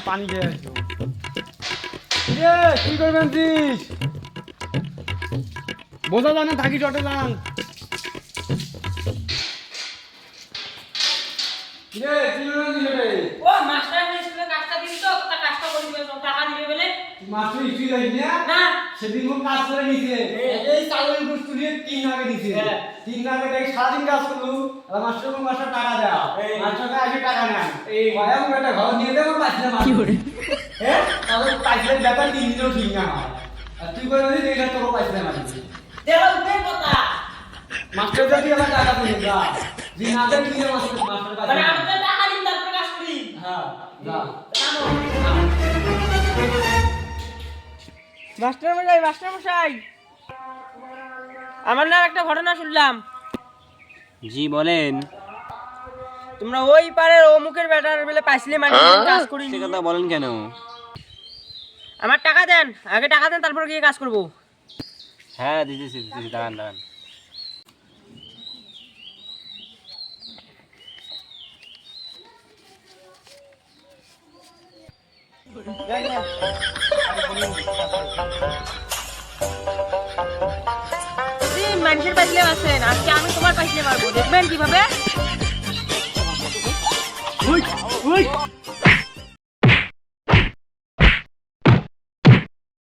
পানি খেয়ে আসবো। কি করবেন বোঝা যায় না, থাকি চটে যান। ও মাস্টার স্কুলে কাজটা দিবি তো তা কাজটা করে দিবে তো টাকা দিবে বলে মাস্টার স্কুল যাই না সেদিন কোন কাজ করে নিছে এই চালের গুড় তুলিয়ে 3 আগে দিছে 3 আগে থেকে সারাদিন কাজ করলু আর মাস্টার টাকা দাও মাস্টারকে আগে টাকা নেন এই ভয়াম একটা ঘর নিয়ে দেবো পাইছে না কি করে হ্যাঁ তাহলে পাইছে ব্যাপার 3 দিনও ঠিক না হয় আর তুই করে দিলি এটা তোর পাইছে না মানে দেওয়া উঠে কথা মাস্টার যদি আমার টাকা তুলে যা দিন আগে কি মাস্টার কাছে মানে আমি তো টাকা দিন তারপরে কাজ করি হ্যাঁ যা মাস্টার মশাই আমার না একটা ঘটনা শুনলাম। জি বলেন। তোমরা ওই পারের অমুকের ব্যাটার বলে পাইছিলে মানে কাজ করি সে কথা বলেন কেন? আমার টাকা দেন, আগে টাকা দেন তারপর গিয়ে কাজ করব। হ্যাঁ দিতেছি দাঁড়ান দাঁড়ান। মানুষের পাইলে আছেন, আজকে আমি তোমার পাইলে পারবো, দেখবেন কিভাবে।